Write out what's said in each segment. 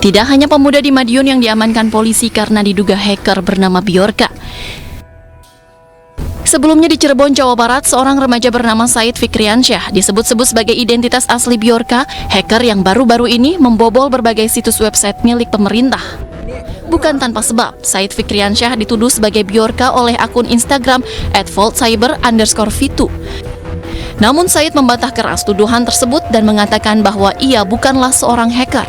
Tidak hanya pemuda di Madiun yang diamankan polisi karena diduga hacker bernama Bjorka. Sebelumnya di Cirebon, Jawa Barat, seorang remaja bernama Said Fikriansyah disebut-sebut sebagai identitas asli Bjorka, hacker yang baru-baru ini membobol berbagai situs website milik pemerintah. Bukan tanpa sebab, Said Fikriansyah dituduh sebagai Bjorka oleh akun Instagram @voltcyber_v2. Namun Said membantah keras tuduhan tersebut dan mengatakan bahwa ia bukanlah seorang hacker.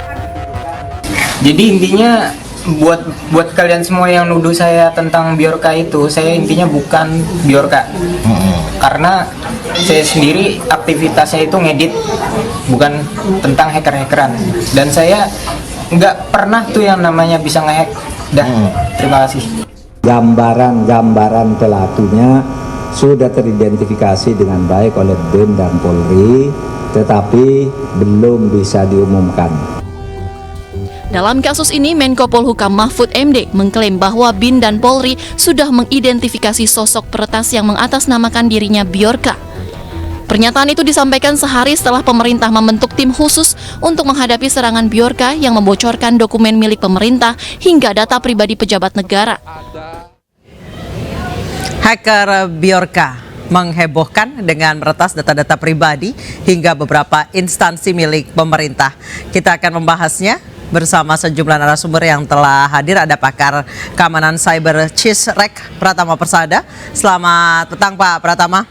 Jadi intinya buat kalian semua yang nuduh saya tentang Bjorka itu, saya intinya bukan Bjorka. Karena saya sendiri aktivitasnya itu ngedit, bukan tentang hacker-hackeran. Dan saya nggak pernah tuh yang namanya bisa ngehack. Terima kasih. Gambaran pelakunya sudah teridentifikasi dengan baik oleh BIN dan Polri, tetapi belum bisa diumumkan. Dalam kasus ini, Menko Polhukam Mahfud MD mengklaim bahwa BIN dan Polri sudah mengidentifikasi sosok peretas yang mengatasnamakan dirinya Bjorka. Pernyataan itu disampaikan sehari setelah pemerintah membentuk tim khusus untuk menghadapi serangan Bjorka yang membocorkan dokumen milik pemerintah hingga data pribadi pejabat negara. Hacker Bjorka menghebohkan dengan meretas data-data pribadi hingga beberapa instansi milik pemerintah. Kita akan membahasnya bersama sejumlah narasumber yang telah hadir. Ada pakar keamanan cyber Cisrek Pratama Persada. Selamat petang Pak Pratama.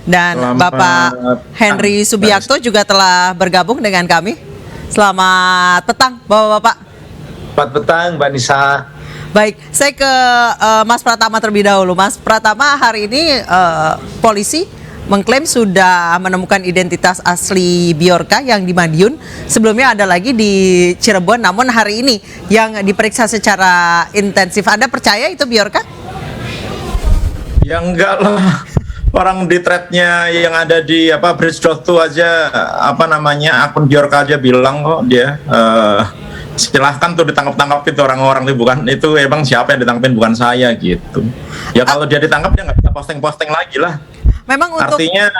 Dan Bapak Henry Subiakto juga telah bergabung dengan kami. Selamat petang Bapak-bapak. Selamat petang Mbak Nisa. Baik, saya ke Mas Pratama terlebih dahulu. Mas Pratama, hari ini polisi mengklaim sudah menemukan identitas asli Bjorka yang di Madiun. Sebelumnya ada lagi di Cirebon, namun hari ini yang diperiksa secara intensif. Anda percaya itu Bjorka? Ya enggak lah. Orang di threadnya yang ada di Bridge.to aja akun Bjorka aja bilang kok dia silahkan tuh ditangkap itu orang-orang tuh, bukan itu emang siapa yang ditangkapin, bukan saya gitu. Ya kalau dia ditangkap dia nggak bisa posting lagi lah. Memang untuk artinya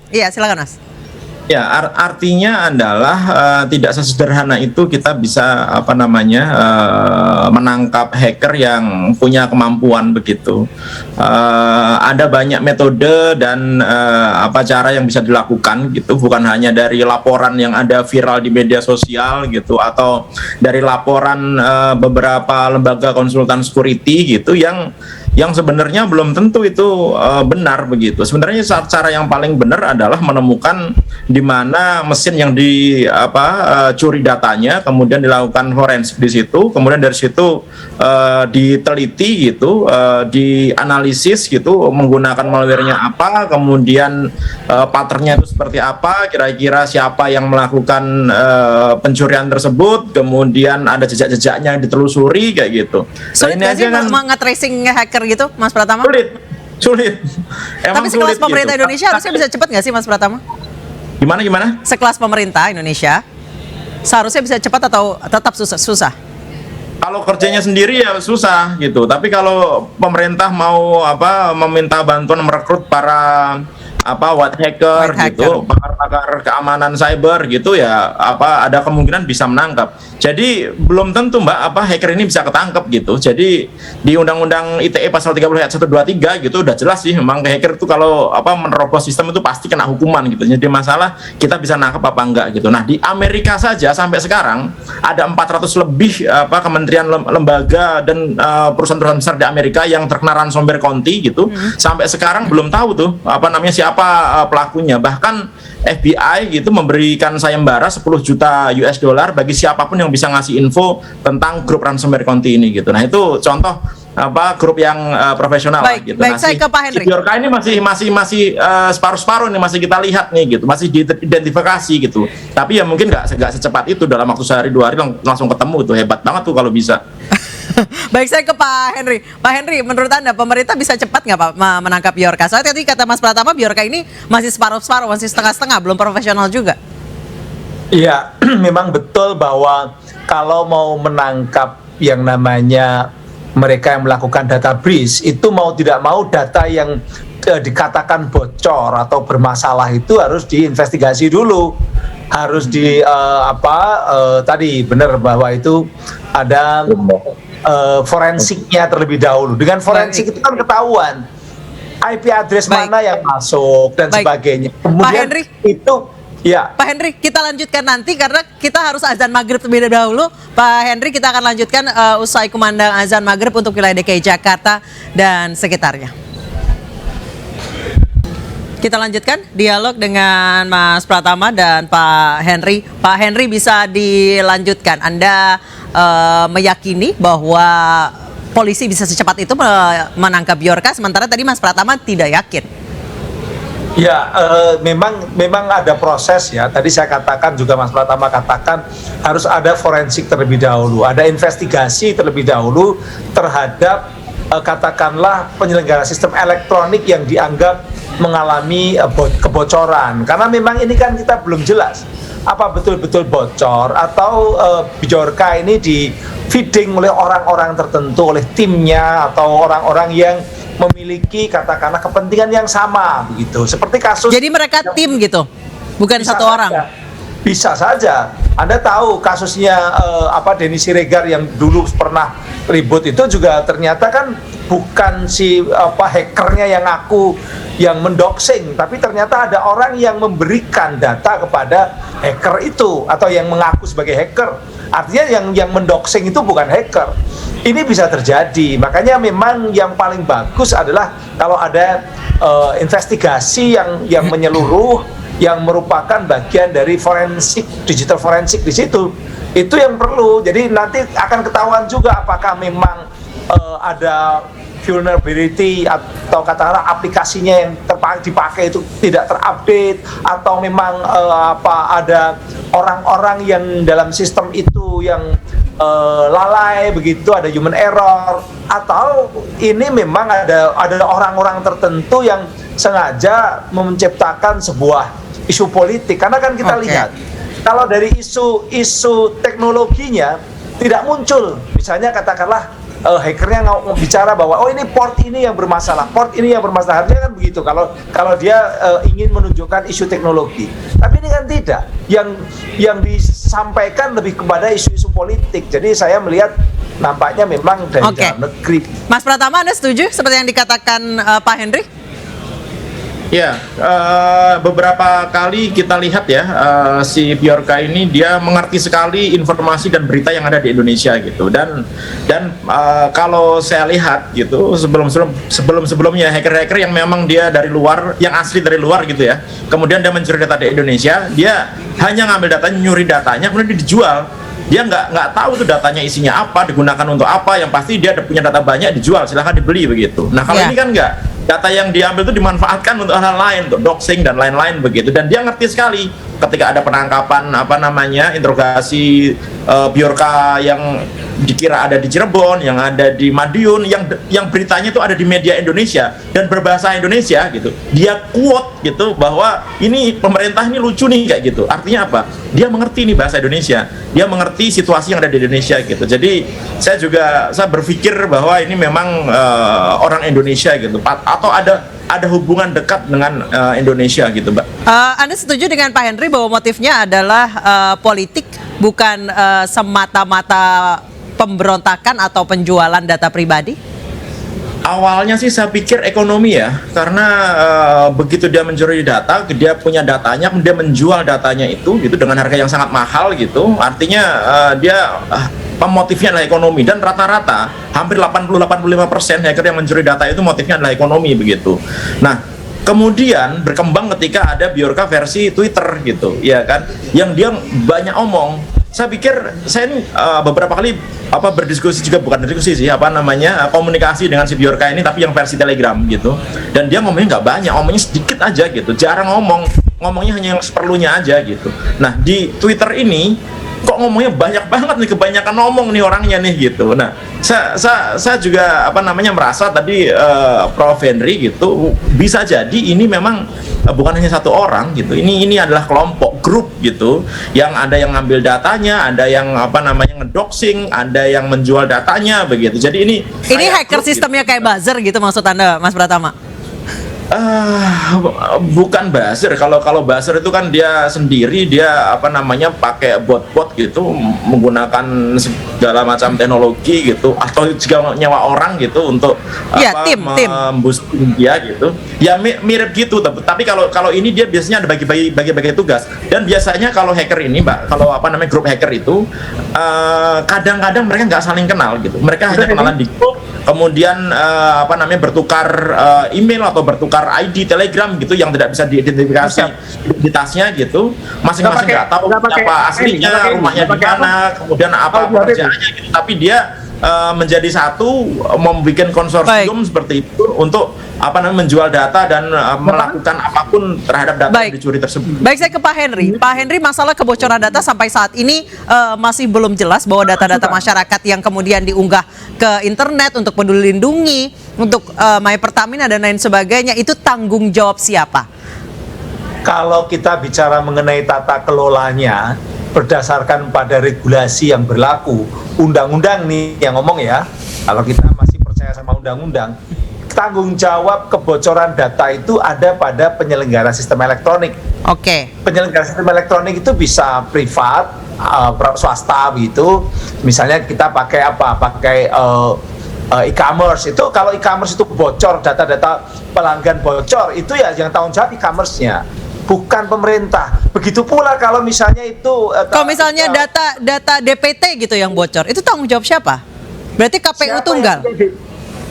iya, silakan Mas. Ya, artinya adalah tidak sesederhana itu kita bisa menangkap hacker yang punya kemampuan begitu. Ada banyak metode dan cara yang bisa dilakukan gitu, bukan hanya dari laporan yang ada viral di media sosial gitu, atau dari laporan beberapa lembaga konsultan security gitu yang sebenarnya belum tentu itu benar begitu. Sebenarnya cara yang paling benar adalah menemukan di mana mesin yang curi datanya, kemudian dilakukan forensik di situ, kemudian dari situ diteliti gitu, dianalisis gitu, menggunakan malware-nya apa, kemudian pattern-nya itu seperti apa, kira-kira siapa yang melakukan pencurian tersebut, kemudian ada jejak-jejaknya yang ditelusuri kayak gitu. Sulit nggak sih nge-tracing hacker gitu, Mas Pratama? Sulit. Tapi sekelas pemerintah gitu. Indonesia harusnya bisa cepat nggak sih, Mas Pratama? Gimana? Sekelas pemerintah Indonesia seharusnya bisa cepat atau tetap susah? Kalau kerjanya sendiri ya susah gitu. Tapi kalau pemerintah mau meminta bantuan merekrut para white hacker gitu, pakar keamanan cyber gitu ya, ada kemungkinan bisa menangkap. Jadi belum tentu hacker ini bisa ketangkep gitu. Jadi di Undang-Undang ITE pasal 30 ayat 123 gitu udah jelas sih, memang hacker itu kalau menerobos sistem itu pasti kena hukuman gitu. Jadi masalah kita bisa nangkep apa enggak gitu. Nah, di Amerika saja sampai sekarang ada 400 lebih kementerian, lembaga dan perusahaan-perusahaan besar di Amerika yang terkena ransomware Conti gitu. Sampai sekarang belum tahu tuh siapa pelakunya. Bahkan FBI gitu memberikan sayembara 10 juta US dollar bagi siapapun yang bisa ngasih info tentang grup ransomware Conti ini gitu. Nah, itu contoh grup yang profesional. Baik, gitu. Baik, saya ke Pak Henry. Si Bjorka ini masih separuh-separuh ini, masih kita lihat nih gitu, masih diidentifikasi gitu. Tapi ya mungkin nggak secepat itu, dalam waktu sehari 2 hari langsung ketemu, itu hebat banget tuh kalau bisa. Baik, saya ke Pak Henry. Pak Henry, menurut Anda pemerintah bisa cepat nggak Pak menangkap Bjorka? Soalnya tadi kata Mas Pratama Bjorka ini masih separuh-separuh, masih setengah-setengah, belum profesional juga. Iya, memang betul bahwa kalau mau menangkap yang namanya mereka yang melakukan data breach, itu mau tidak mau data yang dikatakan bocor atau bermasalah itu harus diinvestigasi dulu, harus tadi benar bahwa itu ada forensiknya terlebih dahulu. Dengan forensik itu kan ketahuan IP address mana yang masuk dan sebagainya. Kemudian Pak Henry, itu ya. Pak Henry, kita lanjutkan nanti karena kita harus azan maghrib terlebih dahulu. Pak Henry, kita akan lanjutkan usai kumandang azan maghrib untuk wilayah DKI Jakarta dan sekitarnya. Kita lanjutkan dialog dengan Mas Pratama dan Pak Henry. Pak Henry, bisa dilanjutkan. Anda meyakini bahwa polisi bisa secepat itu menangkap Bjorka, sementara tadi Mas Pratama tidak yakin. Ya, memang ada proses ya. Tadi saya katakan juga Mas Pratama katakan harus ada forensik terlebih dahulu, ada investigasi terlebih dahulu terhadap katakanlah penyelenggara sistem elektronik yang dianggap mengalami kebocoran. Karena memang ini kan kita belum jelas apa betul-betul bocor atau Bjorka ini di feeding oleh orang-orang tertentu, oleh timnya atau orang-orang yang memiliki katakanlah kepentingan yang sama begitu. Seperti kasus. Jadi mereka tim gitu, bukan satu saja. orang. Bisa saja. Anda tahu kasusnya Denny Siregar yang dulu pernah ribut itu juga ternyata kan bukan si hackernya yang yang mendoxing, tapi ternyata ada orang yang memberikan data kepada hacker itu atau yang mengaku sebagai hacker. Artinya yang mendoxing itu bukan hacker. Ini bisa terjadi. Makanya memang yang paling bagus adalah kalau ada investigasi yang menyeluruh, yang merupakan bagian dari forensik, digital forensik di situ. Itu yang perlu. Jadi nanti akan ketahuan juga apakah memang ada vulnerability atau katakanlah aplikasinya yang dipakai itu tidak terupdate, atau memang ada orang-orang yang dalam sistem itu yang lalai begitu, ada human error, atau ini memang ada orang-orang tertentu yang sengaja menciptakan sebuah isu politik. Karena kan kita lihat kalau dari isu teknologinya tidak muncul, misalnya katakanlah hackernya nggak bicara bahwa ini port ini yang bermasalah, harusnya kan begitu kalau dia ingin menunjukkan isu teknologi. Tapi ini kan tidak, yang disampaikan lebih kepada isu-isu politik. Jadi saya melihat nampaknya memang dari dalam negeri. Mas Pratama, Anda setuju seperti yang dikatakan Pak Henry? Ya, beberapa kali kita lihat ya, si Bjorka ini dia mengerti sekali informasi dan berita yang ada di Indonesia gitu, dan kalau saya lihat gitu sebelumnya hacker-hacker yang memang dia dari luar, yang asli dari luar gitu ya, kemudian dia mencuri data di Indonesia, dia hanya ngambil datanya, nyuri datanya, kemudian dijual. Dia nggak tahu tuh datanya isinya apa, digunakan untuk apa. Yang pasti dia punya data banyak, dijual, silahkan dibeli begitu. Nah kalau ini kan nggak, data yang diambil itu dimanfaatkan untuk hal lain, untuk doxing dan lain-lain begitu. Dan dia ngerti sekali ketika ada penangkapan interogasi Bjorka yang dikira ada di Cirebon, yang ada di Madiun, yang beritanya itu ada di media Indonesia dan berbahasa Indonesia gitu. Dia quote gitu bahwa ini pemerintah ini lucu nih kayak gitu. Artinya apa? Dia mengerti nih bahasa Indonesia. Dia mengerti situasi yang ada di Indonesia gitu. Jadi saya berpikir bahwa ini memang orang Indonesia gitu, atau ada hubungan dekat dengan Indonesia gitu, Mbak. Anda setuju dengan Pak Henry bahwa motifnya adalah politik, bukan semata-mata pemberontakan atau penjualan data pribadi? Awalnya sih saya pikir ekonomi ya, karena begitu dia mencuri data, dia punya datanya, dia menjual datanya itu gitu dengan harga yang sangat mahal gitu. Artinya dia motifnya adalah ekonomi, dan rata-rata hampir 80-85% hacker yang mencuri data itu motifnya adalah ekonomi begitu. Nah, kemudian berkembang ketika ada Bjorka versi Twitter gitu, ya kan, yang dia banyak omong. Saya pikir saya ini beberapa kali berdiskusi juga, bukan diskusi sih, komunikasi dengan si Bjorka ini, tapi yang versi Telegram gitu. Dan dia ngomongnya nggak banyak, ngomongnya sedikit aja gitu, jarang ngomongnya hanya yang seperlunya aja gitu. Nah di Twitter ini kok ngomongnya banyak banget nih, kebanyakan ngomong nih orangnya nih gitu. Nah saya juga merasa tadi Prof Henry gitu, bisa jadi ini memang bukan hanya satu orang gitu, ini adalah kelompok, grup gitu, yang ada yang ngambil datanya, ada yang ngedoxing, ada yang menjual datanya begitu. Jadi ini hacker sistemnya gitu, kayak buzzer gitu maksud Anda, Mas Pratama? Bukan buzzer. Kalau buzzer itu kan dia sendiri, dia apa namanya, pakai bot-bot gitu, menggunakan segala macam teknologi gitu, atau juga nyewa orang gitu untuk Ya, tim. memboosting dia gitu. Ya mirip gitu. Tapi kalau ini dia biasanya ada bagi tugas. Dan biasanya kalau hacker ini, Mbak, kalau apa namanya grup hacker itu kadang-kadang mereka nggak saling kenal gitu. Mereka hanya kenalan di grup, kemudian apa namanya, bertukar email atau bertukar ID Telegram gitu yang tidak bisa diidentifikasi identitasnya gitu. Masing-masing nggak tahu siapa aslinya, rumahnya di mana, kemudian apa pekerjaannya gitu. Tapi dia menjadi satu, membuat konsorsium seperti itu untuk apa namanya, menjual data dan melakukan apapun terhadap data yang dicuri tersebut. Baik, saya ke Pak Henry. Pak Henry, masalah kebocoran data sampai saat ini masih belum jelas bahwa data-data masyarakat yang kemudian diunggah ke internet untuk Peduli Lindungi, untuk My Pertamina dan lain sebagainya, itu tanggung jawab siapa? Kalau kita bicara mengenai tata kelolanya berdasarkan pada regulasi yang berlaku, undang-undang nih yang ngomong ya, kalau kita masih percaya sama undang-undang, tanggung jawab kebocoran data itu ada pada penyelenggara sistem elektronik. Oke. Penyelenggara sistem elektronik itu bisa privat, swasta gitu. Misalnya kita pakai apa? Pakai e-commerce. Itu kalau e-commerce itu bocor, data-data pelanggan bocor, itu ya yang tanggung jawab e-commerce-nya, bukan pemerintah. Begitu pula kalau misalnya itu kalau misalnya data DPT gitu yang bocor, itu tanggung jawab siapa? Berarti KPU tunggal.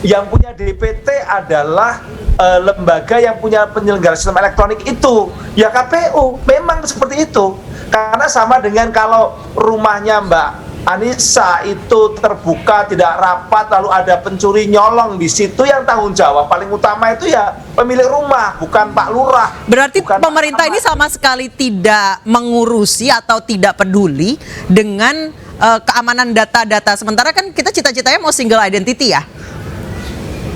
Yang punya DPT adalah lembaga yang punya penyelenggara sistem elektronik itu, ya KPU. Memang seperti itu. Karena sama dengan kalau rumahnya Mbak Anissa itu terbuka tidak rapat, lalu ada pencuri nyolong di situ, yang tanggung jawab paling utama itu ya pemilik rumah, bukan Pak Lurah. Berarti bukan pemerintah ini sama sekali tidak mengurusi atau tidak peduli dengan keamanan data-data. Sementara kan kita cita-citanya mau single identity ya.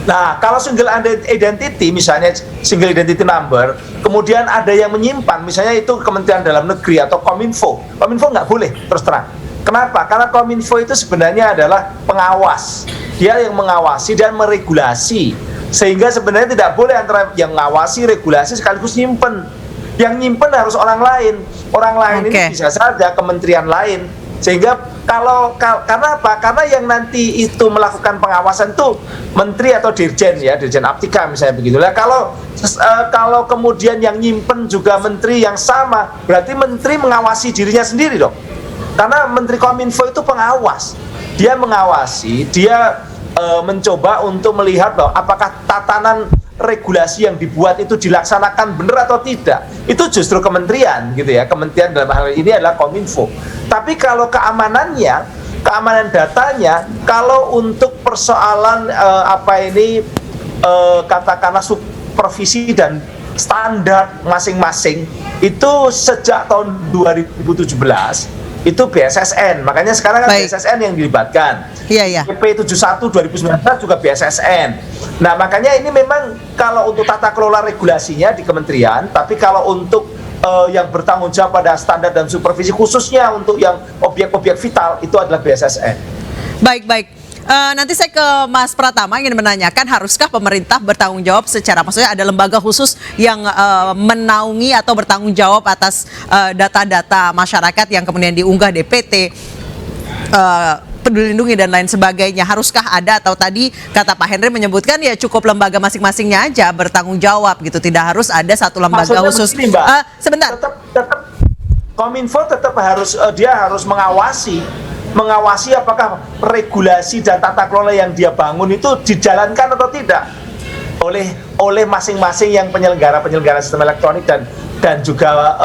Nah, kalau single identity, misalnya single identity number, kemudian ada yang menyimpan, misalnya itu Kementerian Dalam Negeri atau Kominfo. Kominfo nggak boleh, terus terang. Kenapa? Karena Kominfo itu sebenarnya adalah pengawas. Dia yang mengawasi dan meregulasi. Sehingga sebenarnya tidak boleh antara yang mengawasi, regulasi sekaligus nyimpen. Yang nyimpen harus orang lain. Orang lain ini bisa saja kementerian lain. Sehingga karena apa? Karena yang nanti itu melakukan pengawasan tuh menteri atau dirjen ya, dirjen Aptika misalnya begitu. Nah, kalau kemudian yang nyimpen juga menteri yang sama, berarti menteri mengawasi dirinya sendiri dong. Karena Menteri Kominfo itu pengawas, dia mengawasi, dia mencoba untuk melihat bahwa apakah tatanan regulasi yang dibuat itu dilaksanakan benar atau tidak. Itu justru kementerian gitu ya, kementerian dalam hal ini adalah Kominfo. Tapi kalau keamanan datanya, kalau untuk persoalan katakanlah supervisi dan standar masing-masing, itu sejak tahun 2017 itu BSSN, makanya sekarang kan BSSN yang dilibatkan. Iya. PP 71 2019 juga BSSN. Nah, makanya ini memang kalau untuk tata kelola regulasinya di kementerian, tapi kalau untuk yang bertanggung jawab pada standar dan supervisi khususnya untuk yang objek-objek vital itu adalah BSSN. Baik. Nanti saya ke Mas Pratama ingin menanyakan, haruskah pemerintah bertanggung jawab secara, maksudnya ada lembaga khusus yang menaungi atau bertanggung jawab atas data-data masyarakat yang kemudian diunggah DPT, Peduli Lindungi dan lain sebagainya. Haruskah ada, atau tadi kata Pak Henry menyebutkan ya cukup lembaga masing-masingnya aja bertanggung jawab gitu, tidak harus ada satu lembaga maksudnya khusus. Begini, Mbak, Sebentar. Tetap Kominfo tetap harus mengawasi apakah regulasi dan tata kelola yang dia bangun itu dijalankan atau tidak oleh masing-masing yang penyelenggara sistem elektronik dan juga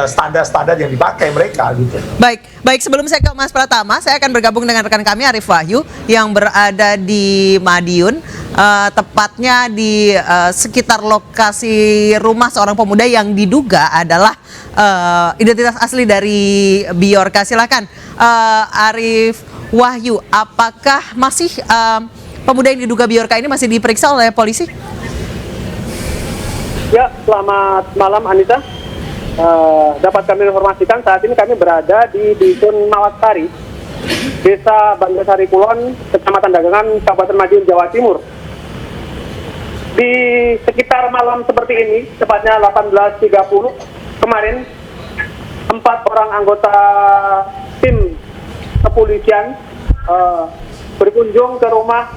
standar-standar yang dipakai mereka gitu. Baik, sebelum saya ke Mas Pratama, saya akan bergabung dengan rekan kami Arif Wahyu yang berada di Madiun, tepatnya di sekitar lokasi rumah seorang pemuda yang diduga adalah identitas asli dari Bjorka. Silakan Arif Wahyu, apakah masih pemuda yang diduga Bjorka ini masih diperiksa oleh polisi? Ya, selamat malam Anissa. Dapat kami informasikan saat ini kami berada di Dusun Mawatsari, Desa Banjarsari Kulon, Kecamatan Dagangan, Kabupaten Madiun, Jawa Timur. di sekitar malam seperti ini, tepatnya 18.30 kemarin, 4 orang anggota tim kepolisian berkunjung ke rumah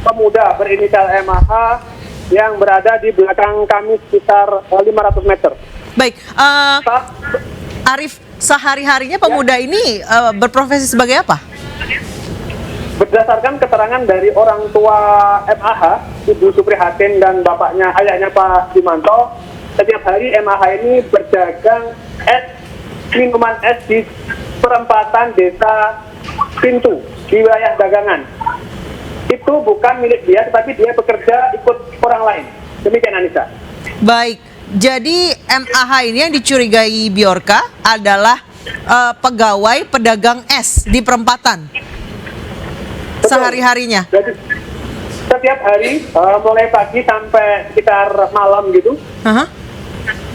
pemuda berinisial MAH yang berada di belakang kami sekitar 500 meter. Baik, Arif, sehari-harinya pemuda ini berprofesi sebagai apa? Berdasarkan keterangan dari orang tua MAH, Ibu Suprihatin dan bapaknya, ayahnya Pak Dimanto, setiap hari MAH ini berdagang minuman es di perempatan desa Pintu di wilayah dagangan. Itu bukan milik dia, tetapi dia bekerja ikut orang lain. Demikian, Anissa. Baik, jadi MAH ini yang dicurigai Bjorka adalah pegawai pedagang es di perempatan. Sehari-harinya. Jadi setiap hari mulai pagi sampai sekitar malam gitu,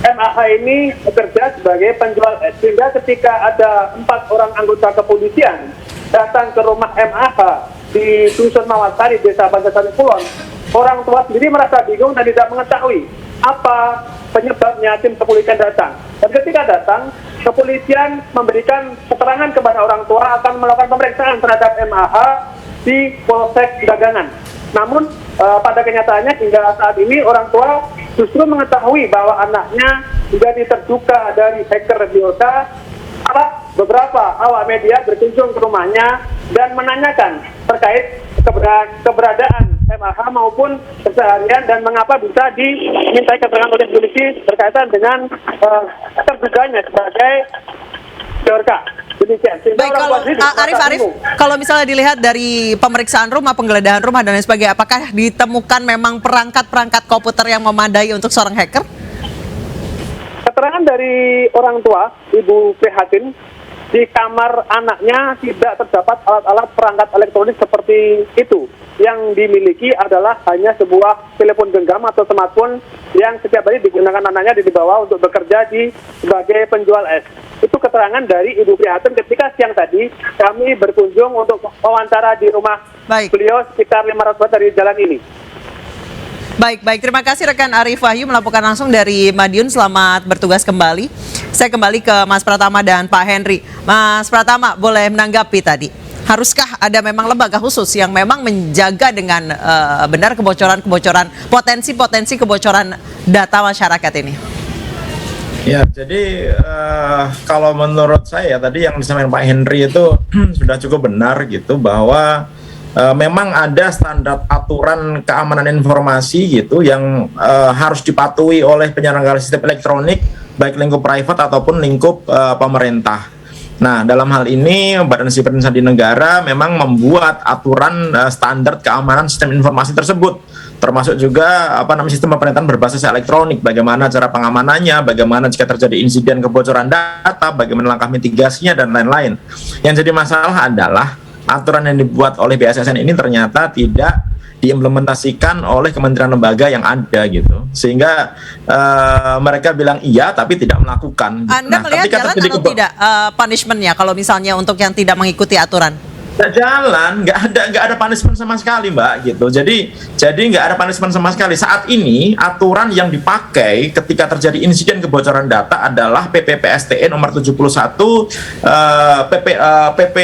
MAH ini bekerja sebagai penjual es. Sehingga ketika ada 4 orang anggota kepolisian datang ke rumah MAH di Dusun Mawasari, Desa Bantarsari Kulon, orang tua sendiri merasa bingung dan tidak mengetahui apa penyebabnya tim kepolisian datang. Dan ketika datang, kepolisian memberikan keterangan kepada orang tua akan melakukan pemeriksaan terhadap MAH di Polsek Dagangan. Namun pada kenyataannya hingga saat ini orang tua justru mengetahui bahwa anaknya menjadi terduga dari hacker Bjorka. Beberapa awak media berkunjung ke rumahnya dan menanyakan terkait keberadaan MAH maupun keseharian dan mengapa bisa diminta keterangan oleh polisi berkaitan dengan terduganya sebagai Bjorka. Baik, kalau Arif, kalau misalnya dilihat dari pemeriksaan rumah, penggeledahan rumah dan lain sebagainya, apakah ditemukan memang perangkat-perangkat komputer yang memadai untuk seorang hacker? Keterangan dari orang tua, Ibu Prihatin, di kamar anaknya tidak terdapat alat-alat perangkat elektronik seperti itu. Yang dimiliki adalah hanya sebuah telepon genggam atau smartphone yang setiap hari digunakan anaknya dibawa untuk bekerja sebagai penjual es. Itu keterangan dari Ibu Prihatin ketika siang tadi kami berkunjung untuk wawancara di rumah beliau sekitar 500 meter dari jalan ini. Baik, terima kasih rekan Arif Wahyu melaporkan langsung dari Madiun. Selamat bertugas kembali. Saya kembali ke Mas Pratama dan Pak Henry. Mas Pratama, boleh menanggapi tadi. Haruskah ada memang lembaga khusus yang memang menjaga dengan benar potensi kebocoran data masyarakat ini? Ya, jadi kalau menurut saya tadi yang disampaikan Pak Henry itu sudah cukup benar gitu, bahwa memang ada standar aturan keamanan informasi gitu yang harus dipatuhi oleh penyelenggara sistem elektronik, baik lingkup private ataupun lingkup pemerintah. Nah, dalam hal ini Badan Sipil Sandi Negara memang membuat aturan standar keamanan sistem informasi tersebut, termasuk juga sistem pemerintahan berbasis elektronik, bagaimana cara pengamanannya, bagaimana jika terjadi insiden kebocoran data, bagaimana langkah mitigasinya dan lain-lain. Yang jadi masalah adalah aturan yang dibuat oleh BSSN ini ternyata tidak diimplementasikan oleh kementerian lembaga yang ada gitu, sehingga mereka bilang iya tapi tidak melakukan. Anda melihat jalan atau tidak punishment-nya kalau misalnya untuk yang tidak mengikuti aturan? Nggak jalan, nggak ada punishment sama sekali, Mbak, gitu. Jadi nggak ada punishment sama sekali. Saat ini aturan yang dipakai ketika terjadi insiden kebocoran data adalah PP/PSTN nomor 71 PP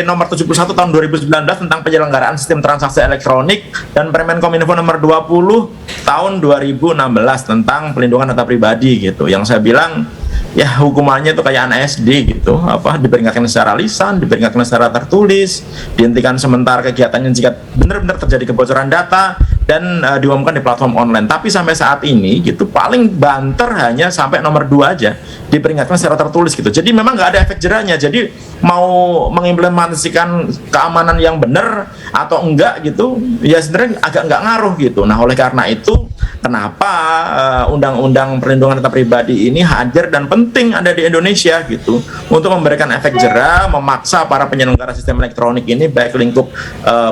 nomor 71 tahun 2019 tentang penyelenggaraan sistem transaksi elektronik, dan Permen Kominfo nomor 20 tahun 2016 tentang pelindungan data pribadi gitu. Yang saya bilang ya hukumannya itu kayak anak SD gitu, diperingatkan secara lisan, diperingatkan secara tertulis, dihentikan sementara kegiatannya jika benar-benar terjadi kebocoran data, dan diumumkan di platform online. Tapi sampai saat ini gitu paling banter hanya sampai nomor 2 aja diperingatkan secara tertulis gitu. Jadi memang nggak ada efek jerahnya. Jadi mau mengimplementasikan keamanan yang benar atau enggak gitu, ya sebenarnya agak nggak ngaruh gitu. Nah, oleh karena itu kenapa undang-undang perlindungan data pribadi ini hadir dan penting ada di Indonesia gitu, untuk memberikan efek jerah, memaksa para penyelenggara sistem elektronik ini baik lingkup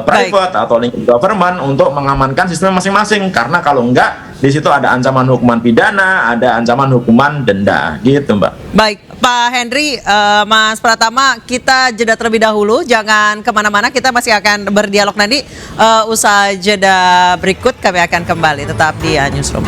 private atau lingkup government untuk mengamankan sistem masing-masing, karena kalau enggak di situ ada ancaman hukuman pidana, ada ancaman hukuman denda gitu, Mbak. Baik, Pak Henry, Mas Pratama, kita jeda terlebih dahulu. Jangan kemana-mana, kita masih akan berdialog nanti. Usai jeda berikut, kami akan kembali. Tetap di Newsroom.